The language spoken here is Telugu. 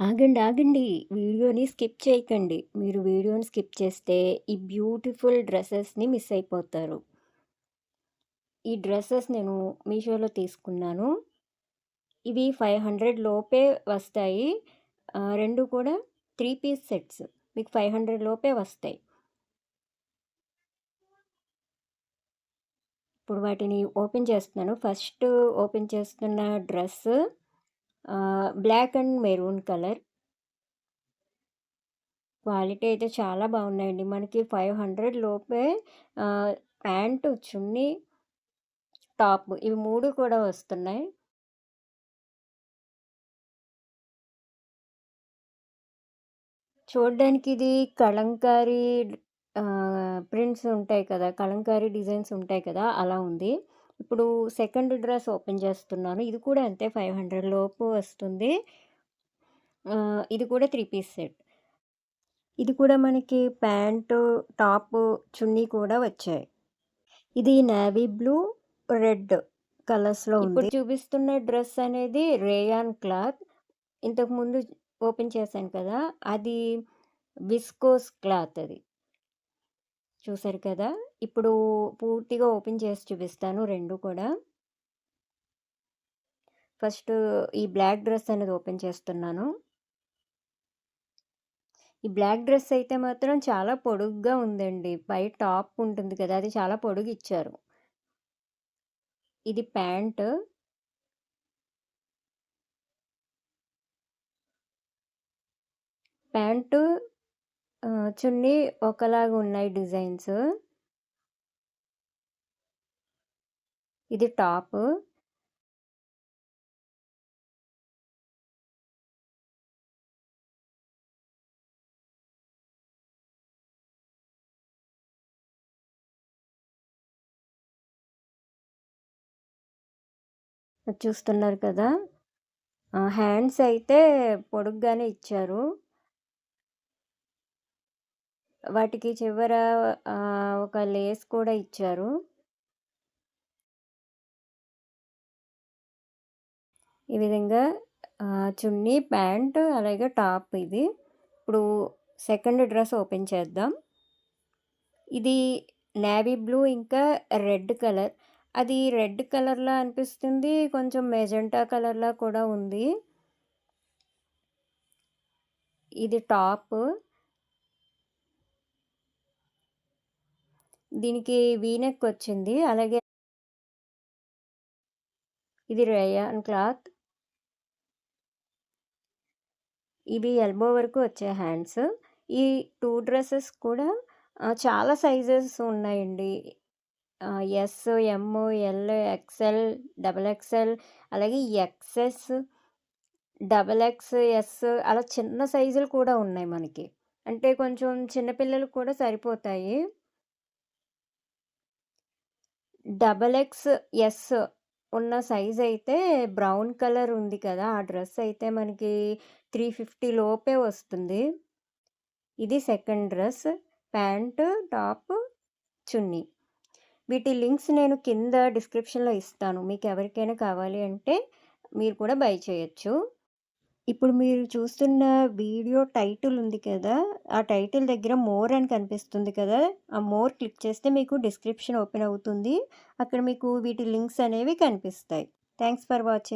ఆగండి. ఆగండి. వీడియోని స్కిప్ చేయకండి. మీరు వీడియోని స్కిప్ చేస్తే ఈ బ్యూటిఫుల్ డ్రెసెస్‌ని మిస్ అయిపోతారు. ఈ డ్రెసెస్ నేను మీషోలో తీసుకున్నాను. ఇవి 500 లోపే వస్తాయి. 2 కూడా 3 పీస్ సెట్స్. మీకు 500 లోపే వస్తాయి. ఇప్పుడు వాటిని ఓపెన్ చేస్తున్నాను. ఫస్ట్ ఓపెన్ చేస్తున్న dress black and maroon colour. Quality అయితే చాలా బాగున్నాయండి. మనకి 500 లోపే ప్యాంటు, చున్నీ, టాప్ ఇవి 3 కూడా వస్తున్నాయి. చూడ్డానికి ఇది కలంకారీ ప్రింట్స్ ఉంటాయి కదా! కలంకారీ డిజైన్స్ ఉంటాయి కదా! అలా ఉంది. ఇప్పుడు సెకండ్ డ్రెస్ ఓపెన్ చేస్తున్నాను. ఇది కూడా అంతే 500 లోపు వస్తుంది. ఇది కూడా 3 పీస్ సెట్. ఇది కూడా మనకి ప్యాంటు, టాపు, చున్నీ కూడా వచ్చాయి. ఇది నేవీ బ్లూ, రెడ్ కలర్స్‌లో ఉంది. ఇప్పుడు చూపిస్తున్న డ్రెస్ అనేది రేయాన్ క్లాత్. ఇంతకుముందు ఓపెన్ చేశాను కదా! అది విస్కోస్ క్లాత్ అది. చూసారు కదా! ఇప్పుడు పూర్తిగా ఓపెన్ చేసి చూపిస్తాను 2 కూడా. ఫస్ట్ ఈ బ్లాక్ డ్రెస్ అనేది ఓపెన్ చేస్తున్నాను. ఈ బ్లాక్ డ్రెస్ అయితే మాత్రం చాలా పొడుగ్గా ఉందండి. పై టాప్ ఉంటుంది కదా! అది చాలా పొడుగిచ్చారు. ఇది ప్యాంట్. ప్యాంటు చున్నీ ఒకలాగా ఉన్నాయి డిజైన్స్. ఇది టాపు. చూస్తున్నారు కదా! హ్యాండ్స్ అయితే పొడుగ్గానే ఇచ్చారు. వాటికి చివర ఒక లేస్ కూడా ఇచ్చారు. ఈ విధంగా చున్నీ, ప్యాంట్ అలాగే టాప్ ఇది. ఇప్పుడు సెకండ్ డ్రెస్ ఓపెన్ చేద్దాం. ఇది నేవీ బ్లూ ఇంకా రెడ్ కలర్. అది రెడ్ కలర్‌లా అనిపిస్తుంది. కొంచెం మెజెంటా కలర్‌లా కూడా ఉంది. ఇది టాప్. దీనికి వీ నెక్ వచ్చింది. అలాగే ఇది రేయాన్ క్లాత్. ఇవి ఎల్బో వరకు వచ్చే హ్యాండ్స్. ఈ 2 డ్రెసెస్ కూడా చాలా సైజెస్ ఉన్నాయండి. ఎస్, ఎమ్, ఎల్, ఎక్స్‌ఎల్, డబుల్ ఎక్స్‌ఎల్ అలాగే ఎక్స్‌ఎస్, డబుల్ ఎక్స్, ఎస్ అలా చిన్న సైజులు కూడా ఉన్నాయి మనకి. అంటే కొంచెం చిన్న పిల్లలకి కూడా సరిపోతాయి. డబల్ ఎక్స్, ఎస్ ఉన్న సైజయితే బ్రౌన్ కలర్ ఉంది కదా! ఆ డ్రెస్ అయితే మనకి 350 లోపే వస్తుంది. ఇది సెకండ్ డ్రెస్. ప్యాంటు, టాపు, చున్నీ. వీటి లింక్స్ నేను కింద డిస్క్రిప్షన్‌లో ఇస్తాను. మీకెవరికైనా కావాలి అంటే మీరు కూడా బై చేయొచ్చు. ఇప్పుడు మీరు చూస్తున్న వీడియో టైటిల్ ఉంది కదా! ఆ టైటిల్ దగ్గర మోర్ అని కనిపిస్తుంది కదా! ఆ మోర్ క్లిక్ చేస్తే మీకు డిస్క్రిప్షన్ ఓపెన్ అవుతుంది. అక్కడ మీకు వీటి లింక్స్ అనేవి కనిపిస్తాయి. Thanks for watching.